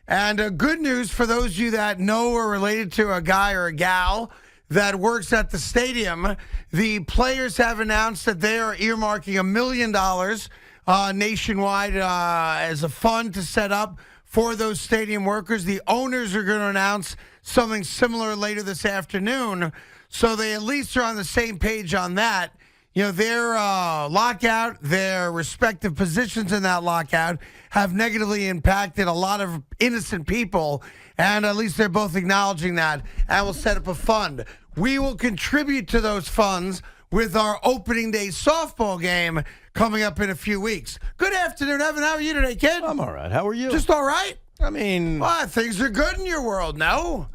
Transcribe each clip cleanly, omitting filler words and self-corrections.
And good news for those of you that know or related to a guy or a gal that works at the stadium. The players have announced that they are earmarking $1 million nationwide as a fund to set up for those stadium workers. The owners are going to announce something similar later this afternoon, so they at least are on the same page on that. You know, their lockout, their respective positions in that lockout have negatively impacted a lot of innocent people, and at least they're both acknowledging that, and will set up a fund. We will contribute to those funds with our opening day softball game coming up in a few weeks. Good afternoon, Evan. How are you today, kid? I'm all right. How are you? Just all right? I mean... Well, things are good in your world, no?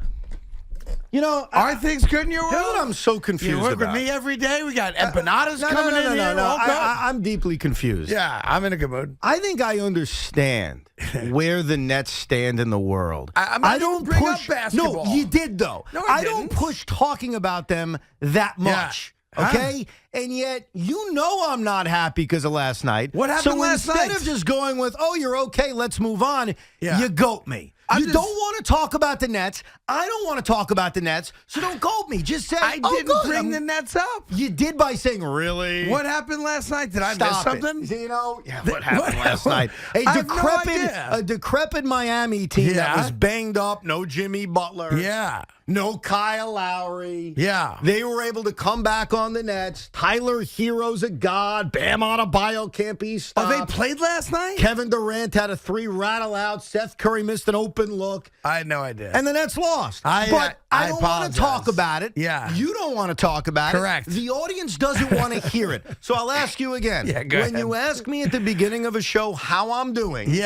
You know... Are things good in your world? Here's what I'm so confused about. You work about. with me every day? We got empanadas coming in here? No. I'm deeply confused. Yeah, I'm in a good mood. I think I understand where the Nets stand in the world. I don't bring up basketball. No, you did, though. No, I don't push talking about them that much. Yeah. Okay? And yet, you know I'm not happy because of last night. What happened last night? So instead of just going with, oh, you're okay, let's move on, you goat me. You don't want to talk about the Nets. I don't want to talk about the Nets, so don't goat me. Just say, I didn't bring the Nets up. You did by saying, really? What happened last night? Did I miss something? You know, what happened last night? A decrepit Miami team that was banged up. No Jimmy Butler. Yeah. No Kyle Lowry. Yeah. They were able to come back on the Nets. Tyler Hero's a god. Bam Adebayo can't be stopped. Oh, they played last night? Kevin Durant had a 3 rattle out. Seth Curry missed an open look. I had no idea. And the Nets lost. I don't want to talk about it. Yeah. You don't want to talk about it. Correct. The audience doesn't want to hear it. So I'll ask you again. Yeah, go ahead. When you ask me at the beginning of a show how I'm doing,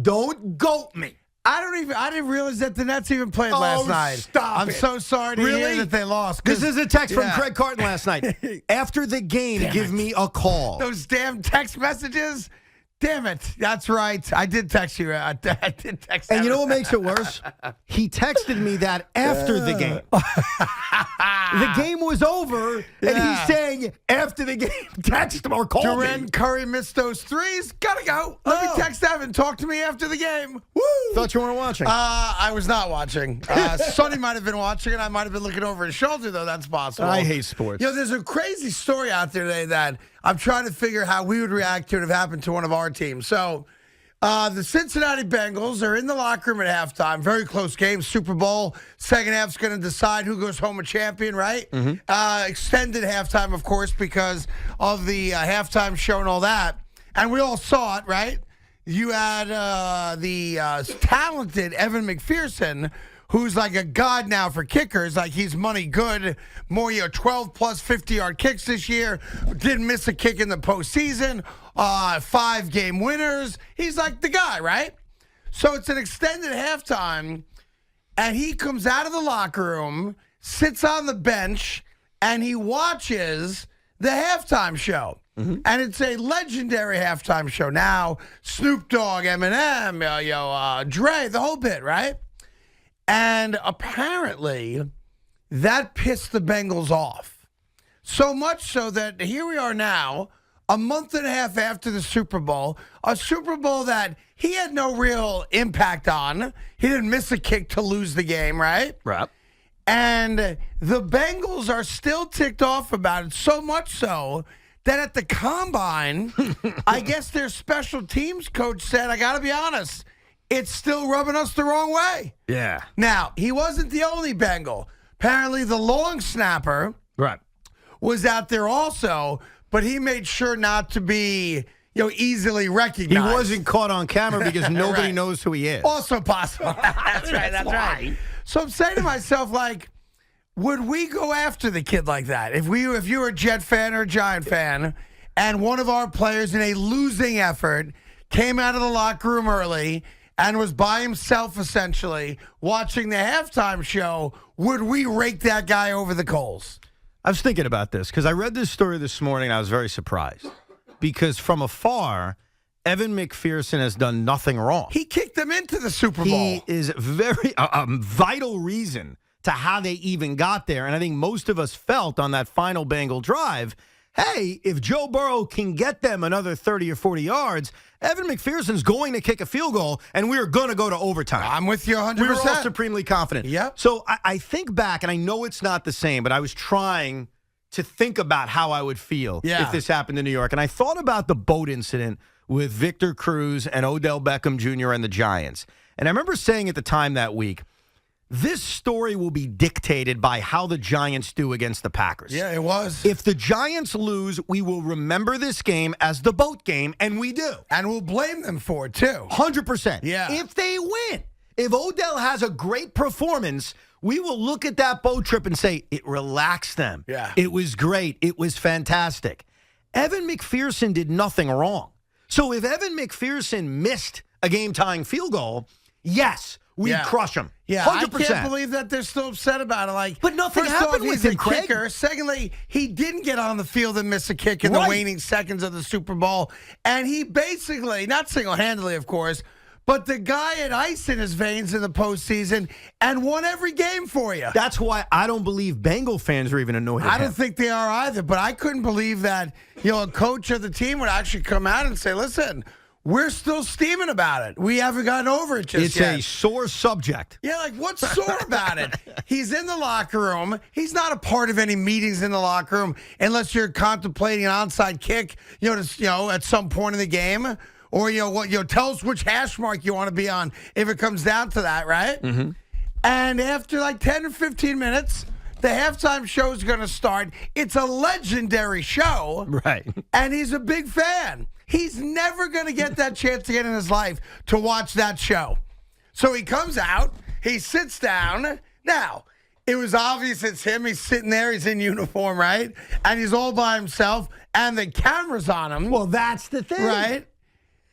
don't goat me. I didn't realize that the Nets even played last night. Stop I'm so sorry to hear that they lost. This is a text from Craig Carton last night. After the game, give me a call. Those damn text messages. Damn it. That's right. I did text you. I did text And you know what makes it worse? He texted me that after the game. The game was over, and he's saying, after the game, text him or call me. Durant, Curry missed those threes. Gotta go. Let me text Evan. Talk to me after the game. Woo! Thought you weren't watching. I was not watching. Sonny might have been watching, and I might have been looking over his shoulder, though. That's possible. I hate sports. You know, there's a crazy story out there today that I'm trying to figure how we would react to it if it happened to one of our teams. So, the Cincinnati Bengals are in the locker room at halftime. Very close game. Super Bowl. Second half's going to decide who goes home a champion, right? Mm-hmm. Extended halftime, of course, because of the halftime show and all that. And we all saw it, right? You had the talented Evan McPherson, who's like a god now for kickers. Like, he's money good. More, 12 plus 50-yard kicks this year. Didn't miss a kick in the postseason. 5-game winners. He's like the guy, right? So it's an extended halftime, and he comes out of the locker room, sits on the bench, and he watches the halftime show. Mm-hmm. And it's a legendary halftime show. Now, Snoop Dogg, Eminem, Dre, the whole bit, right? And apparently, that pissed the Bengals off. So much so that here we are now, a month and a half after the Super Bowl, a Super Bowl that he had no real impact on. He didn't miss a kick to lose the game, right? Right. And the Bengals are still ticked off about it, so much so that at the Combine, I guess their special teams coach said, I got to be honest, it's still rubbing us the wrong way. Yeah. Now, he wasn't the only Bengal. Apparently, the long snapper was out there also, but he made sure not to be, easily recognized. He wasn't caught on camera because nobody knows who he is. Also possible. That's right. So I'm saying to myself, would we go after the kid like that? If you were a Jet fan or a Giant fan, and one of our players in a losing effort came out of the locker room early and was by himself, essentially, watching the halftime show, would we rake that guy over the coals? I was thinking about this because I read this story this morning and I was very surprised. Because from afar, Evan McPherson has done nothing wrong. He kicked them into the Super Bowl. He is very a vital reason to how they even got there. And I think most of us felt on that final Bengal drive hey, if Joe Burrow can get them another 30 or 40 yards, Evan McPherson's going to kick a field goal, and we are going to go to overtime. I'm with you 100%. We were all supremely confident. Yep. So I think back, and I know it's not the same, but I was trying to think about how I would feel if this happened in New York. And I thought about the boat incident with Victor Cruz and Odell Beckham Jr. and the Giants. And I remember saying at the time that week, this story will be dictated by how the Giants do against the Packers. Yeah, it was. If the Giants lose, we will remember this game as the boat game, and we do. And we'll blame them for it, too. 100%. Yeah. If they win, if Odell has a great performance, we will look at that boat trip and say, it relaxed them. Yeah. It was great. It was fantastic. Evan McPherson did nothing wrong. So if Evan McPherson missed a game-tying field goal, yes, we'd crush him. Yeah, 100%. I can't believe that they're still upset about it. Like, but nothing first happened off, with he's him, a Craig. kicker. Secondly, he didn't get on the field and miss a kick in the waning seconds of the Super Bowl. And he basically, not single-handedly, of course, but the guy had ice in his veins in the postseason and won every game for you. That's why I don't believe Bengal fans are even annoyed at I him. don't think they are either, but I couldn't believe that, a coach of the team would actually come out and say, listen, we're still steaming about it. We haven't gotten over it just yet. It's a sore subject. Yeah, like, what's sore about it? He's in the locker room. He's not a part of any meetings in the locker room unless you're contemplating an onside kick, at some point in the game. Or, tell us which hash mark you want to be on if it comes down to that, right? Mm-hmm. And after like 10 or 15 minutes, the halftime show is going to start. It's a legendary show. Right. And he's a big fan. He's never going to get that chance again in his life to watch that show. So he comes out. He sits down. Now, it was obvious it's him. He's sitting there. He's in uniform, right? And he's all by himself. And the camera's on him. Well, that's the thing. Right?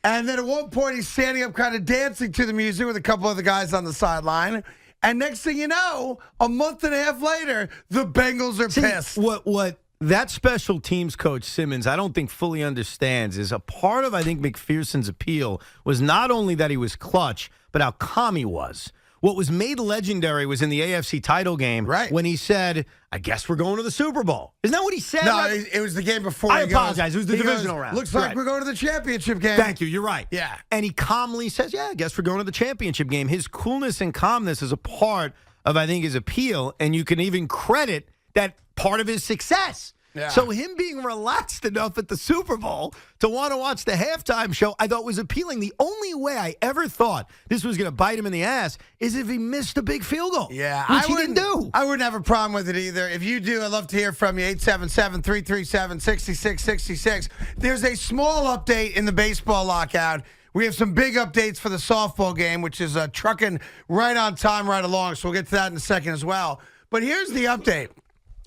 And then at one point, he's standing up kind of dancing to the music with a couple other guys on the sideline. And next thing you know, a month and a half later, the Bengals are pissed. What that special teams coach, Simmons, I don't think fully understands is a part of, I think, McPherson's appeal was not only that he was clutch, but how calm he was. What was made legendary was in the AFC title game when he said, I guess we're going to the Super Bowl. Isn't that what he said? No, it was the game before. I apologize. It was the divisional round. Looks like we're going to the championship game. Thank you. You're right. Yeah. And he calmly says, I guess we're going to the championship game. His coolness and calmness is a part of, I think, his appeal, and you can even credit that part of his success. Yeah. So him being relaxed enough at the Super Bowl to want to watch the halftime show, I thought was appealing. The only way I ever thought this was going to bite him in the ass is if he missed a big field goal. Yeah, which he didn't do. I wouldn't have a problem with it either. If you do, I'd love to hear from you. 877-337-6666. There's a small update in the baseball lockout. We have some big updates for the softball game, which is trucking right on time, right along. So we'll get to that in a second as well. But here's the update.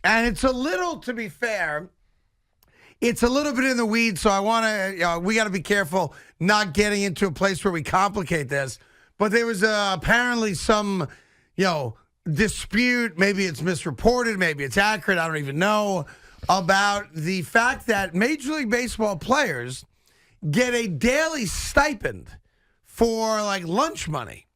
And it's a little, to be fair, it's a little bit in the weeds, so I want to, we got to be careful not getting into a place where we complicate this. But there was apparently some, dispute, maybe it's misreported, maybe it's accurate, I don't even know, about the fact that Major League Baseball players get a daily stipend for, like, lunch money.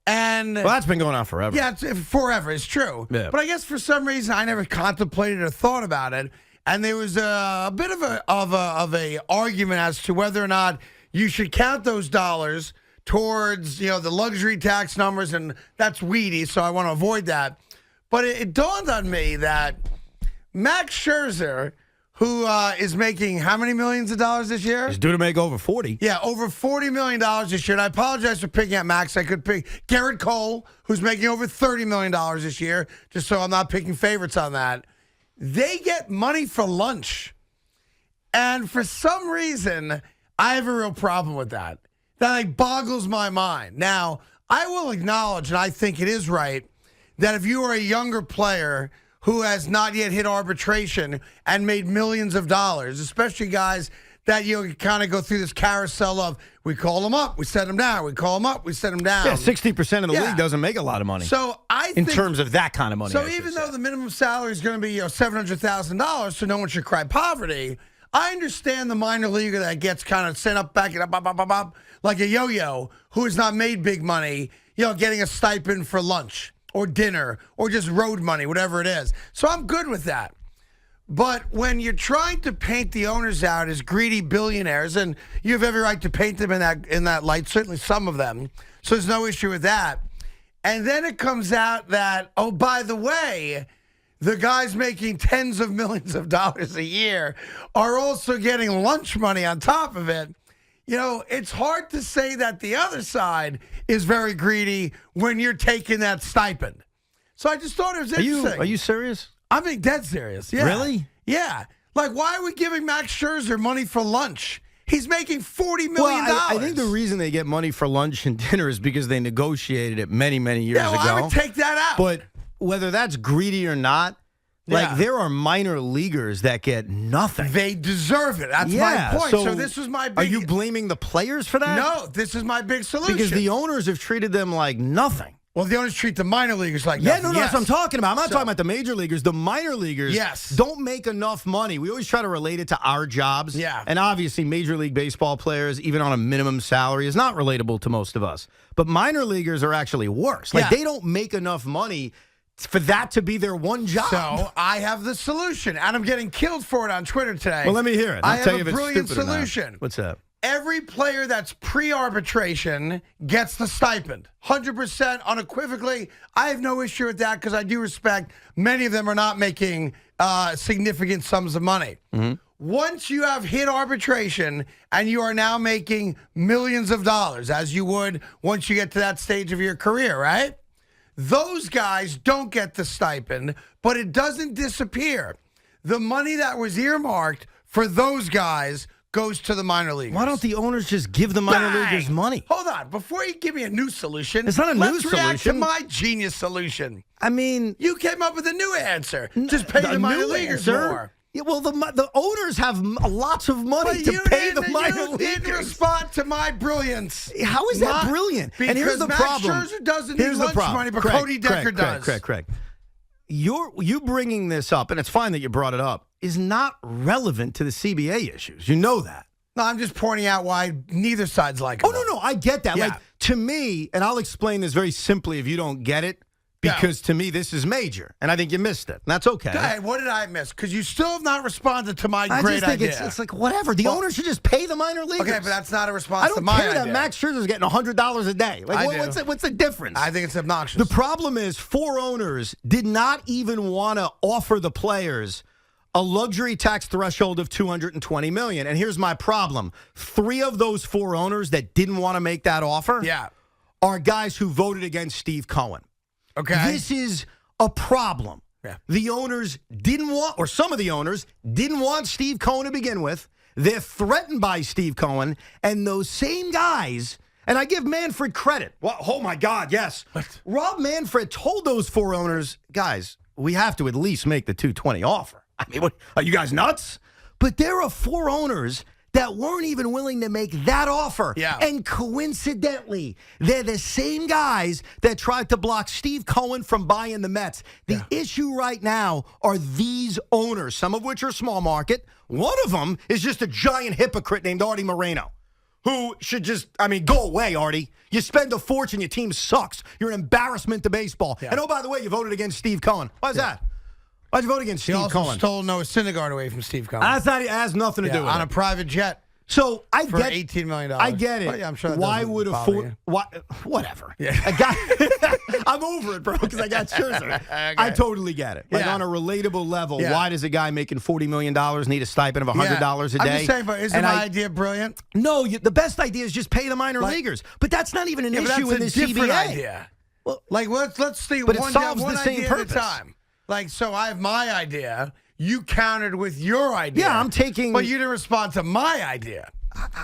And well, that's been going on forever. Yeah, forever. It's true. Yeah. But I guess for some reason I never contemplated or thought about it. And there was a bit of a argument as to whether or not you should count those dollars towards the luxury tax numbers, and that's weedy, so I want to avoid that. But it dawned on me that Max Scherzer, who is making how many millions of dollars this year? He's due to make over 40. Yeah, over $40 million this year. And I apologize for picking at Max. I could pick Garrett Cole, who's making over $30 million this year, just so I'm not picking favorites on that. They get money for lunch. And for some reason, I have a real problem with that. That boggles my mind. Now, I will acknowledge, and I think it is right, that if you are a younger player who has not yet hit arbitration and made millions of dollars, especially guys that kind of go through this carousel of we call them up, we set them down, we call them up, we set them down. Yeah, 60% of the league doesn't make a lot of money. So I think, in terms of that kind of money. So even though the minimum salary is going to be $700,000, so no one should cry poverty, I understand the minor leaguer that gets kind of sent up, back, up, like a yo-yo who has not made big money, getting a stipend for lunch or dinner or just road money, whatever it is. So I'm good with that. But when you're trying to paint the owners out as greedy billionaires, and you have every right to paint them in that light, certainly some of them, so there's no issue with that. And then it comes out that, oh, by the way, the guys making tens of millions of dollars a year are also getting lunch money on top of it. You know, it's hard to say that the other side is very greedy when you're taking that stipend. So I just thought it was interesting. Are you serious? I'm being dead serious. Yeah. Really? Yeah. Like, why are we giving Max Scherzer money for lunch? He's making $40 million. Well, I think the reason they get money for lunch and dinner is because they negotiated it many, many years ago. I would take that out. But whether that's greedy or not, like there are minor leaguers that get nothing. They deserve it. That's my point. So this was my big... Are you blaming the players for that? No, this is my big solution. Because the owners have treated them like nothing. Well, the owners treat the minor leaguers like nothing. No, that's what I'm talking about. I'm not talking about the major leaguers. The minor leaguers don't make enough money. We always try to relate it to our jobs. Yeah. And obviously, Major League Baseball players, even on a minimum salary, is not relatable to most of us. But minor leaguers are actually worse. Like, they don't make enough money for that to be their one job. So I have the solution, and I'm getting killed for it on Twitter today. Well, let me hear it. I have a brilliant solution. What's that? Every player that's pre-arbitration gets the stipend. 100% unequivocally. I have no issue with that because I do respect many of them are not making significant sums of money. Mm-hmm. Once you have hit arbitration and you are now making millions of dollars, as you would once you get to that stage of your career, right? Those guys don't get the stipend, but it doesn't disappear. The money that was earmarked for those guys goes to the minor leaguers. Why don't the owners just give the minor leaguers money? Hold on. Before you give me a new solution, it's not a new solution. Let's react to my genius solution. I mean, you came up with a new answer. Just pay the minor leaguers more. Yeah, well, the owners have lots of money to pay the minor leaguers. You didn't respond to my brilliance. How is that brilliant? And here's the problem. Max Scherzer doesn't need lunch money, but Cody Decker does. Correct. You bringing this up, and it's fine that you brought it up, is not relevant to the CBA issues. You know that. No, I'm just pointing out why neither side's like it. Oh, no, I get that. Yeah. Like, to me, and I'll explain this very simply if you don't get it, because to me, this is major, and I think you missed it. And that's okay. Hey, what did I miss? Because you still have not responded to my great idea. It's like, whatever. The owners should just pay the minor leaguers. Okay, but that's not a response to my idea. I don't care that Max Scherzer's getting $100 a day. Like, what's the difference? I think it's obnoxious. The problem is 4 owners did not even want to offer the players a luxury tax threshold of $220 million. And here's my problem. 3 of those 4 owners that didn't want to make that offer are guys who voted against Steve Cohen. Okay. This is a problem. Yeah. The owners didn't want, or some of the owners didn't want Steve Cohen to begin with. They're threatened by Steve Cohen, and those same guys, and I give Manfred credit. Well, oh, my God, yes. What? Rob Manfred told those 4 owners, guys, we have to at least make the 220 offer. I mean, what, are you guys nuts? But there are 4 owners that weren't even willing to make that offer. Yeah. And coincidentally, they're the same guys that tried to block Steve Cohen from buying the Mets. The issue right now are these owners, some of which are small market. One of them is just a giant hypocrite named Artie Moreno, who should just, go away, Artie. You spend a fortune, your team sucks. You're an embarrassment to baseball. Yeah. And oh, by the way, you voted against Steve Cohen. Why's that? Why'd you vote against Steve Cohen? He also stole Noah Syndergaard away from Steve Cohen. I thought it has nothing to do with it. On a private jet. So I for get $18 million. I get it. Well, yeah, I'm sure that why would a whatever? Yeah. I'm over it, bro, because I got Scherzer. Okay. I totally get it. Like on a relatable level, why does a guy making $40 million need a stipend of $100 a day? I'm just saying, but isn't my idea brilliant? No, the best idea is just pay the minor leaguers. But that's not even an issue in the CBA. Idea. Well, let's see. But it solves the same purpose. At a time. So I have my idea. You countered with your idea. Yeah, I'm taking. But you didn't respond to my idea.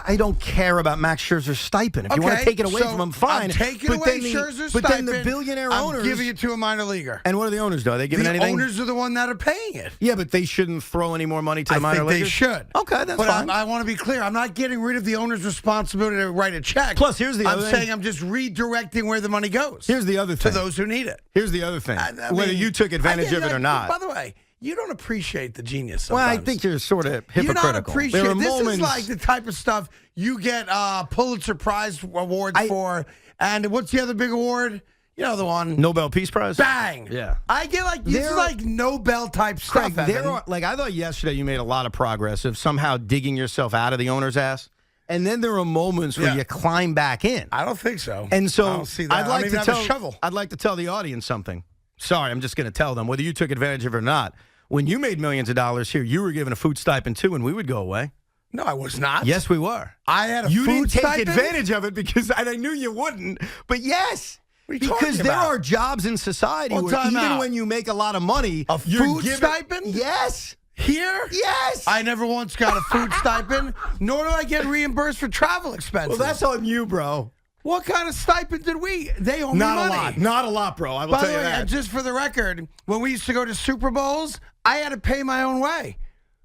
I don't care about Max Scherzer's stipend. If you want to take it away from him, fine. I'm taking away Scherzer's stipend. But then the billionaire owners. I'm giving it to a minor leaguer. And what are the owners do? Are they giving anything? The owners are the one that are paying it. Yeah, but they shouldn't throw any more money to the minor leaguers? They should. Okay, that's fine. But I want to be clear. I'm not getting rid of the owner's responsibility to write a check. Plus, here's the other thing. I'm saying I'm just redirecting where the money goes. Here's the other thing. To those who need it. Here's the other thing. Whether you took advantage of it or not. By the way, you don't appreciate the genius sometimes. Well, I think you're sort of hypocritical. You don't appreciate this is like the type of stuff you get Pulitzer Prize awards for. And what's the other big award? You know the one. Nobel Peace Prize? Bang. Yeah. I get like, this is like Nobel type stuff. Craig, I thought yesterday you made a lot of progress of somehow digging yourself out of the owner's ass. And then there are moments where you climb back in. I don't think so. And so I don't see that. I'd like to have a shovel. I'd like to tell the audience something. Sorry, I'm just going to tell them whether you took advantage of it or not. When you made millions of dollars here, you were given a food stipend too, and we would go away. No, I was not. Yes, we were. I had a you food didn't take stipend? advantage of it because I knew you wouldn't. But yes. What are you Because talking there about? are jobs in society where even when you make a lot of money, a food stipend? Yes. Here? Yes. I never once got a food stipend, nor do I get reimbursed for travel expenses. Well, that's on you, bro. What kind of stipend did we? They owe me money. Not a lot. Not a lot, bro. I will By tell the you way, that. just for the record, when we used to go to Super Bowls, I had to pay my own way.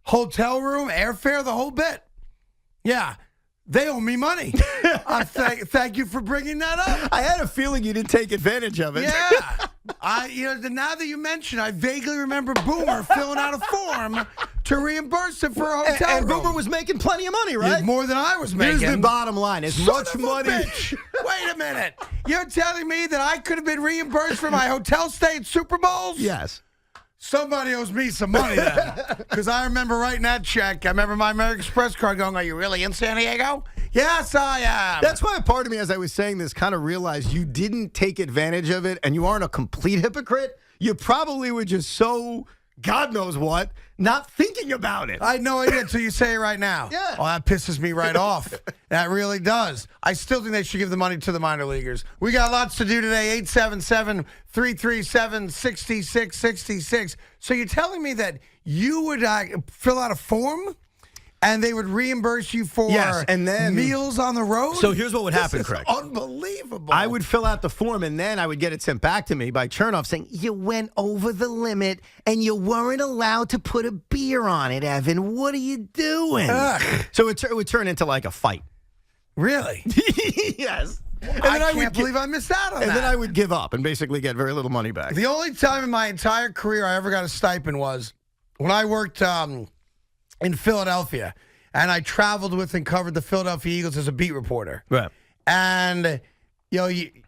Hotel room, airfare, the whole bit. Yeah. They owe me money. Thank you for bringing that up. I had a feeling you didn't take advantage of it. Yeah. Now that you mention, I vaguely remember Boomer filling out a form to reimburse him for a hotel and room. Boomer was making plenty of money, right? More than I was making. Here's the bottom line. As Son much of a money. bitch. Wait a minute. You're telling me that I could have been reimbursed for my hotel stay at Super Bowls? Yes. Somebody owes me some money then. Because I remember writing that check. I remember my American Express card going, are you really in San Diego? Yes, I am. That's why a part of me, as I was saying this, kind of realized you didn't take advantage of it and you aren't a complete hypocrite. You probably were just so, God knows what, not thinking about it. I had no idea until you say it right now. Yeah. Oh, that pisses me right off. That really does. I still think they should give the money to the minor leaguers. We got lots to do today. 877-337-6666. So you're telling me that you would fill out a form and they would reimburse you for and then meals on the road? So here's what would happen, This is Craig. Unbelievable. I would fill out the form, and then I would get it sent back to me by Chernoff saying, you went over the limit, and you weren't allowed to put a beer on it, Evan. What are you doing? Ugh. So it would turn into like a fight. Really? Yes. And I then can't believe I missed out on that. And then I would give up and basically get very little money back. The only time in my entire career I ever got a stipend was when I worked in Philadelphia, and I traveled with and covered the Philadelphia Eagles as a beat reporter. Right. And,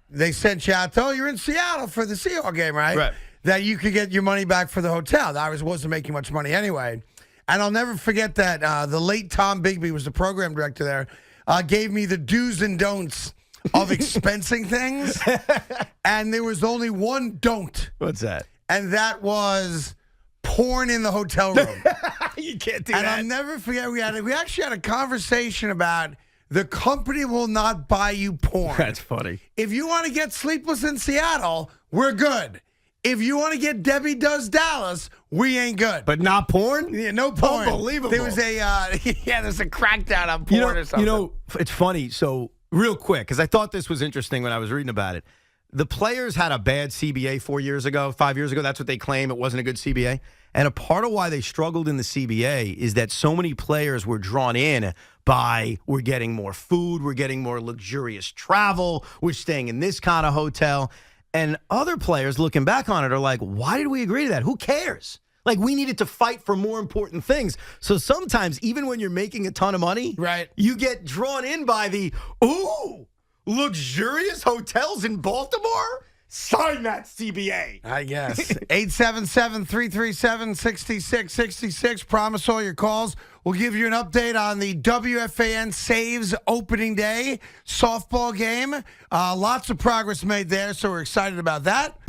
they sent you out, you're in Seattle for the Seahawks game, right? Right. That you could get your money back for the hotel. I wasn't making much money anyway. And I'll never forget that the late Tom Bigby was the program director there, gave me the do's and don'ts of expensing things. And there was only one don't. What's that? And that was porn in the hotel room. You can't do and that. I'll never forget, we actually had a conversation about the company will not buy you porn. That's funny. If you want to get Sleepless in Seattle, we're good. If you want to get Debbie Does Dallas, we ain't good. But not porn? Yeah, no porn. Unbelievable. There was there's a crackdown on porn or something. It's funny. So real quick, because I thought this was interesting when I was reading about it. The players had a bad CBA 5 years ago. That's what they claim. It wasn't a good CBA. And a part of why they struggled in the CBA is that so many players were drawn in by, we're getting more food, we're getting more luxurious travel, we're staying in this kind of hotel. And other players looking back on it are like, why did we agree to that? Who cares? Like, we needed to fight for more important things. So sometimes, even when you're making a ton of money, right, you get drawn in by the, luxurious hotels in Baltimore? Sign that CBA. I guess. 877-337-6666. Promise all your calls. We'll give you an update on the WFAN Saves opening day softball game. Lots of progress made there, so we're excited about that.